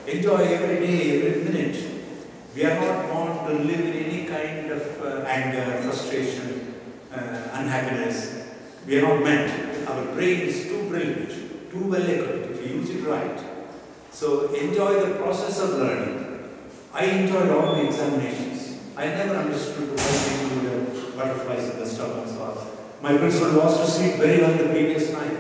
Enjoy every day, every minute. We are not born to live in any kind of anger, frustration, unhappiness. We are not meant. Our brain is too brilliant, too well equipped if you use it right. So enjoy the process of learning. I enjoyed all the examinations. I never understood why people do the butterflies in the stomach. My principal was to sleep very well the previous night.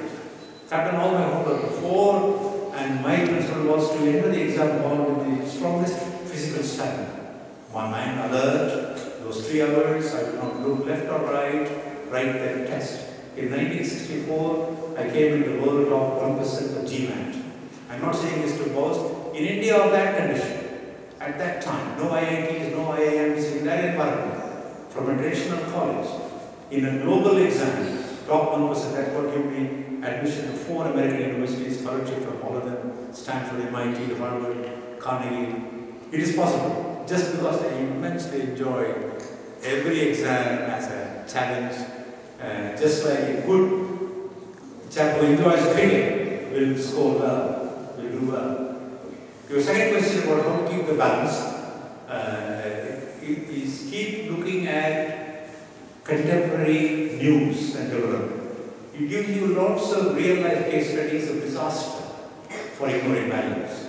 I've done all my homework before, and my principal was to enter the exam hall with the strongest physical stamina. My mind alert, those 3 hours, I did not look left or right, write the test. In 1964, I came in the world top 1% of GMAT. I'm not saying this to boast. In India, of that condition, at that time, no IITs, no IIMs, in that environment, from a traditional college, in a global exam, top 1%, that's what gives me admission to 4 American universities, fellowship from all of them, Stanford, MIT, Harvard, Carnegie. It is possible, just because I immensely enjoy every exam as a challenge, just like a good chap who enjoys cricket will score well, will do well. Your second question about how to keep the balance is keep looking at contemporary news and development. It gives you lots of real-life case studies of disaster for ignoring values.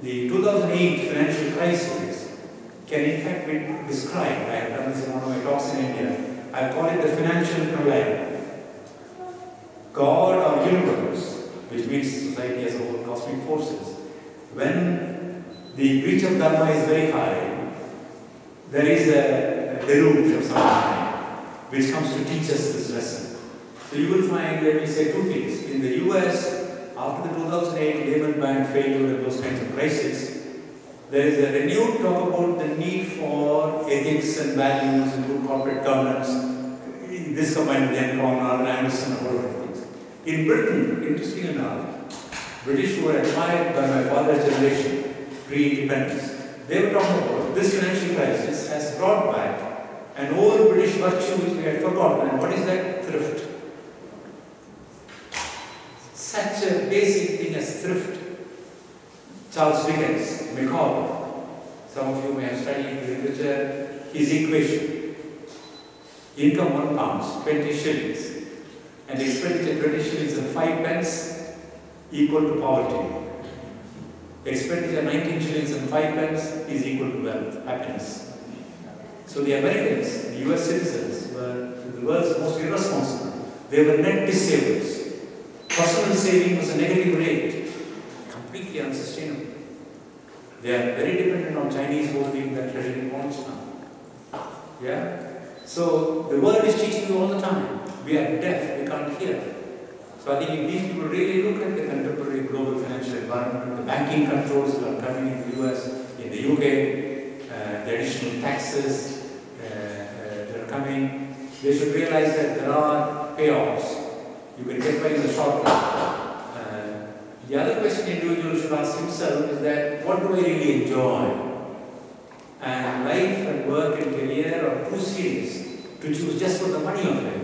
The 2008 financial crisis can in fact be described, I have done this in one of my talks in India, I call it the financial pralaya. God or universe, which means society as a whole, cosmic forces, when the reach of Dharma is very high, there is a deluge of some kind which comes to teach us this lesson. So you will find, let me say 2 things. In the US, after the 2008 Lehman Bank failure and those kinds of crises, there is a renewed talk about the need for ethics and values and good corporate governance. This combined with Enron, Arthur Anderson, and all of things. In Britain, interestingly enough, British who were admired by my father's generation, pre-independence, they were talking about this financial crisis has brought back an old British virtue which we had forgotten. And what is that? Thrift. Such a basic thing as thrift. Charles Dickens, Micawber, some of you may have studied the literature, his equation. Income £1, 20 shillings, and expenditure 20 shillings and 5 pence equal to poverty. Expenditure 19 shillings and 5 pence is equal to wealth, happiness. So the Americans, the US citizens, were the world's most irresponsible. They were net disavers. Personal saving was a negative rate, completely unsustainable. They are very dependent on Chinese holding their treasury bonds now. Yeah? So the world is teaching you all the time. We are deaf, we can't hear. So I think if these people really look at the contemporary global financial environment, the banking controls that are coming in the US, in the UK, the additional taxes that are coming, they should realize that there are payoffs. You can get by in the short run. The other question individual should ask himself is that, what do I really enjoy? And life and work and career are too serious to choose just for the money of it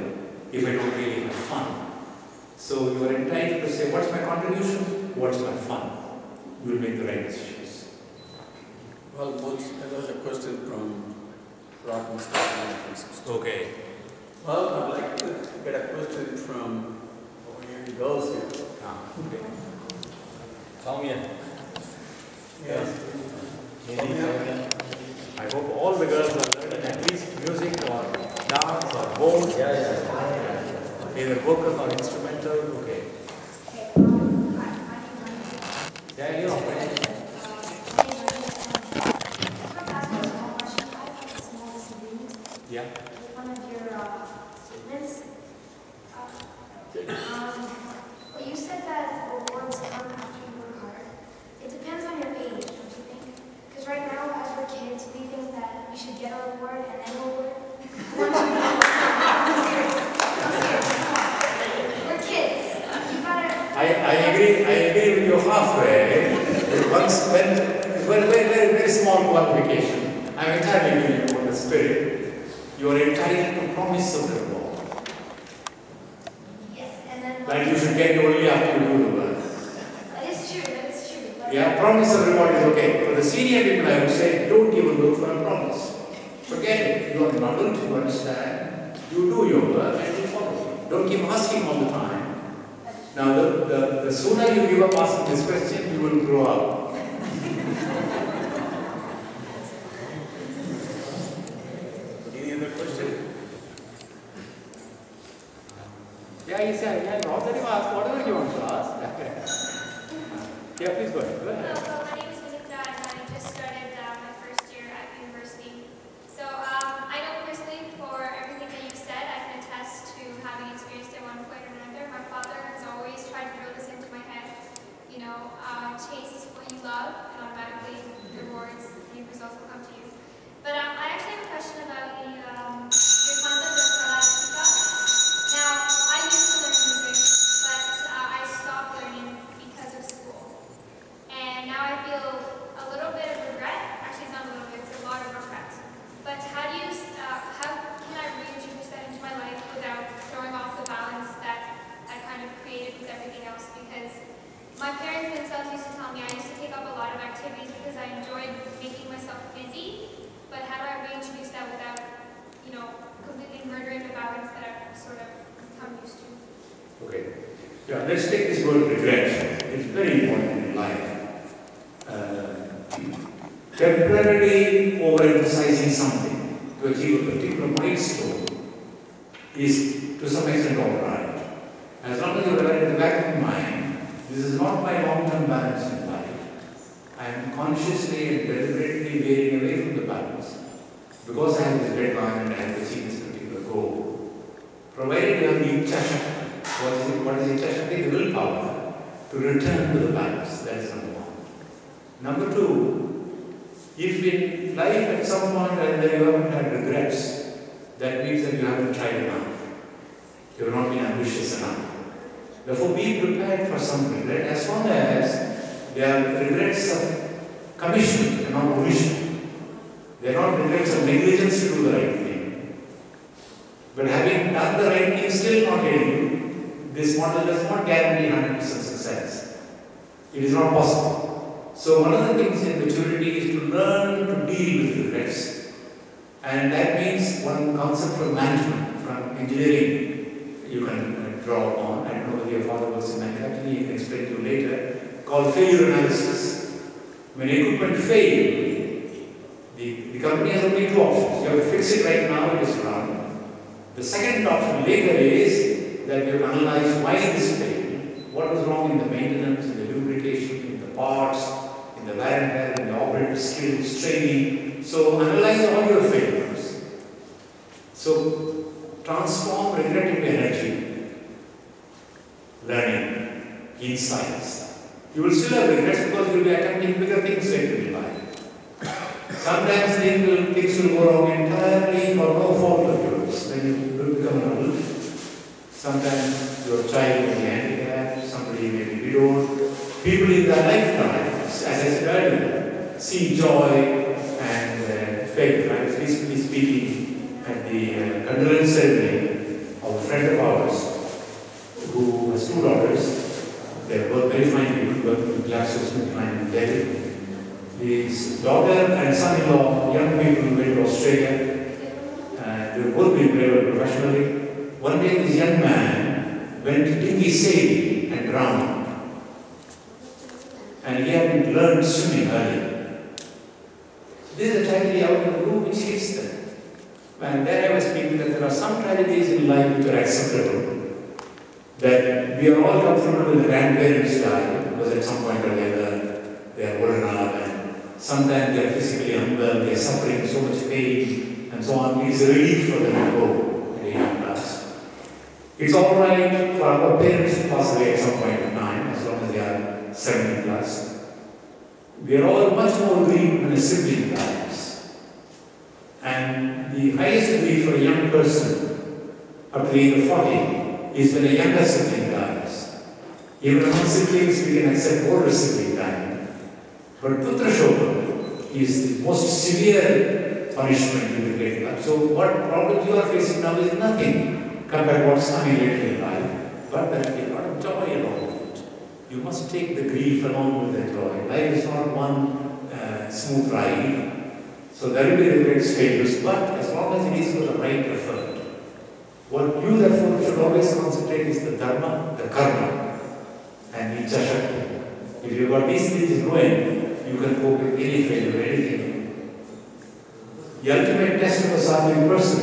if I don't really have fun. So you are entitled to say, what's my contribution? What's my fun? You will make the right decisions. Well, there was a question from Rock Mr. Okay. Well, I'd like to get a question from the girls here. Okay. Soumya. Yes. I hope all the girls are learning at least music or dance or both. Either vocal or instrumental. Okay. Yeah, you're okay. Yeah. One of your statements. Well, you said that awards come after you work hard. It depends on your age, don't you think? Because right now, as we're kids, we think that we should get our award and then we'll work. We're kids. You gotta. I agree with you halfway. Once when very small qualification. I'm entirely with you on the spirit. You are entitled to promise of the reward. Yes, and then. But you should get it only after you do the work. That is true, that is true. But Yeah, Yeah, promise of reward is okay. For the senior people, I would say, don't even look for a promise. Forget it. You are an adult, you understand. You do your work and you follow. Don't keep asking all the time. Now, the sooner you give up asking this question, you will grow up. Any other question? Yeah, you said, yeah, not that you ask, whatever you want to ask. Yeah, please go ahead. Hello, my name is Vinita and I just started my first year at university. So I know personally for everything that you've said, I can attest to having experienced at one point or another. My father has always tried to drill this into my head, you know, chase what you love and automatically the rewards and results will come to you. But I actually have a question about your concept of Praladika. Now, I used to learn music, but I stopped learning because of school. And now I feel a little bit of regret. Actually, it's not a little bit, it's a lot of regret. But how can I reintroduce that into my life without throwing off the balance that I kind of created with everything else? Because my parents themselves used to tell me I used to take up a lot of activities because I enjoyed making myself busy. But how do I reintroduce that without, you know, completely murdering the balance that I've sort of become used to? Okay. Yeah, let's take this word regret. It's very important in life. Temporarily overemphasizing something to achieve a particular milestone is to some extent alright. As long as you are in the back of your mind, this is not my long-term balance in life. I am consciously and deliberately veering away from the balance because I have this deadline and I have to achieve this particular goal. Provided you have the ichha, what is ichha? The willpower to return to the balance. That is number one. Number two, if in life at some point and you haven't had regrets, that means that you haven't tried enough. You have not been ambitious enough. Therefore, be prepared for some regret as long as they are regrets of commission and not omission. They are not regrets of negligence to do the right thing. But having done the right thing, still not getting, this model does not guarantee 100% success. It is not possible. So one of the things in maturity is to learn to deal with regrets. And that means one concept from management, from engineering, you can draw on. I don't know whether your father was in manufacturing, he can explain to you later, called failure analysis. When equipment fails, the company has only two options. You have to fix it right now, it is wrong. The second option later is that you have to analyze why this failed, what was wrong in the maintenance, in the lubrication, in the parts, in the wear and tear, in the operator skills, training. So analyze all your failures. So transform regret into energy, learning, insights. You will still have regrets because you will be attempting bigger things later in life. Sometimes things will go wrong entirely for no fault of yours when you will become an adult. Sometimes your child may be handicapped, somebody may be widowed. People in their lifetimes, as I said earlier, see joy and failure. I was recently speaking at the condolence ceremony of a friend of ours who has two daughters. They are both very fine people, working in GlaxoSmithKline in Delhi. His daughter and son-in-law, young people, went to Australia. They were both being very professionally. One day this young man went to dinghy sailing and drowned. And he hadn't learned swimming earlier. This is a tragedy out of the blue which hits them. And there I was speaking that there are some tragedies in life which are acceptable. That we are all comfortable with the grandparents die because at some point or other they are old enough and sometimes they are physically unwell, they are suffering so much pain and so on. It is a relief for them to go at a young class. It's all right for our parents to pass away at some point in time as long as they are 70 plus. We are all much more grieved when a sibling dies. And the highest grief for a young person up to the age of 40 is when a younger sibling dies. Even among siblings, we can accept older sibling dying. But Putra Shoka is the most severe punishment you will get in life. So what problems you are facing now is nothing compared to what's coming later in life. But there will be a lot of joy along with it. you must take the grief along with the joy. Life is not one smooth ride. So there will be regrets, failures, but as long as it is for the right effort, what you therefore should always concentrate is the dharma, the karma, and icha shakti. If you've got these things going, you can cope with any failure, anything. The ultimate test of a sadhana person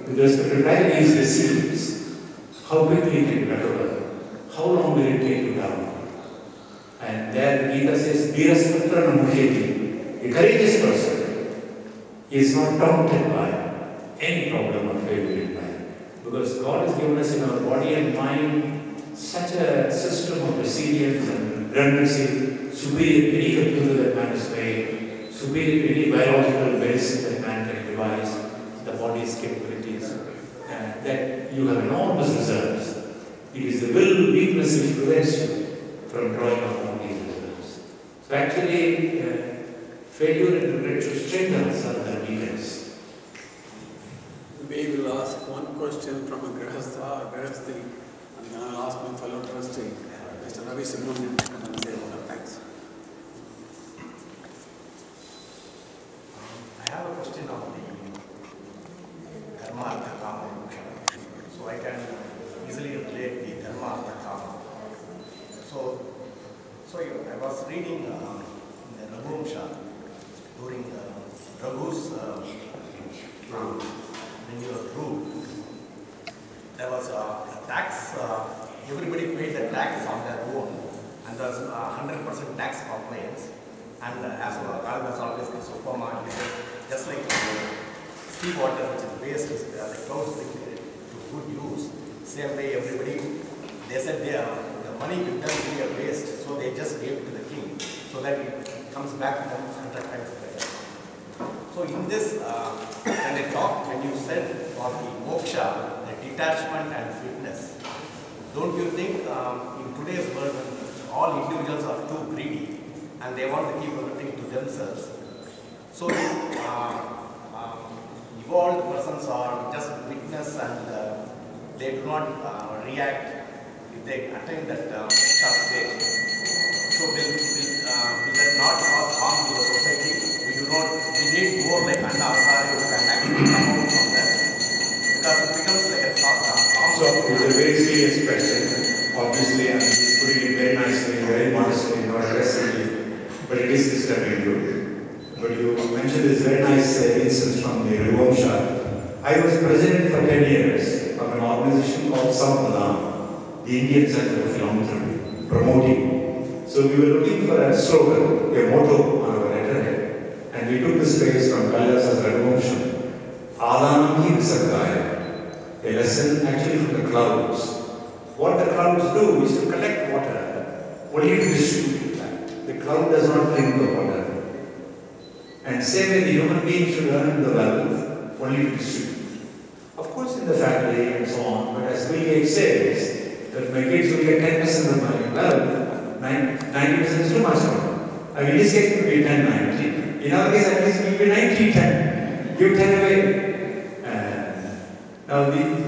with respect to tragedy is resilience. How quickly can you recover? How long will it take you down? And there the Gita says, Virasputra Namukheti, a courageous person is not daunted by any problem or failure in life. Because God has given us in our body and mind such a system of resilience and redundancy, superior to any computer that man has made, superior to any biological medicine that man can devise, the body's capabilities, that you have enormous reserves. It is the will weakness which prevents you from drawing upon these reserves. So actually, failure and regret should strengthen us rather than weaken us. We will ask one question from a Grahasthi, and then I'll ask my fellow trustee, Mr. Ravi Subramanian, to come and say a word of thanks. I have a question on the Dharma Artha Kama Moksha. So I can easily relate the Dharma Artha Kama. So I was reading in the Raghuvamsha during Raghu's when you were ruled, there was a tax, everybody paid the tax on their own, and there was 100% tax compliance. And as Raghu was always in Supama, he said, just like sea water, which is waste, is the clouds declared to good use, same way everybody, they said the money will not be a waste, so they just gave it to the king, so that it comes back to them 100 times better. So in this, when you said for the moksha, the detachment and fitness, don't you think in today's world when all individuals are too greedy and they want to keep everything to themselves, so evolved persons are just witness and they do not react if they attain that moksha stage. So will that not cause harm to the society? We need more like Anna Asari who can actually come out from that, because it becomes like a So it's a very serious question. Obviously, I'm just putting it very nicely, very modestly, not aggressively, but it is disturbing you. But you mentioned this very nice instance from the Raghuvamsha. I was president for 10 years of an organization called Sampradam, the Indian Center for Philanthropy, promoting. So we were looking for a slogan, a motto on our letterhead. And we took this phrase from Kalidasa's Raghuvamsha, Adanam hi Visargaya, a lesson actually from the clouds. What the clouds do is to collect water, only to distribute that. The cloud does not drink the water. And same way the human being should earn the wealth, only to distribute. Of course in the family and so on, but as Bill Gates says, that my kids will get 10% of my wealth, 90% is too much. In this case it will be 10-90. In our case, at least it will be 90-10. Give 10 away. Now,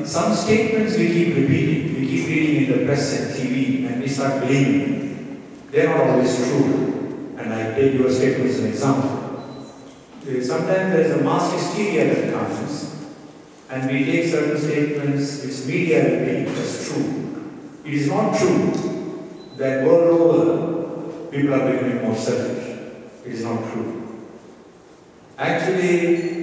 some statements we keep repeating. We keep reading in the press and TV, and we start believing. They are not always true. And I take your statement as an example. Sometimes there is a mass hysteria that comes, and we take certain statements which media repeat as true. It is not true that world over people are becoming more selfish. It is not true. Actually,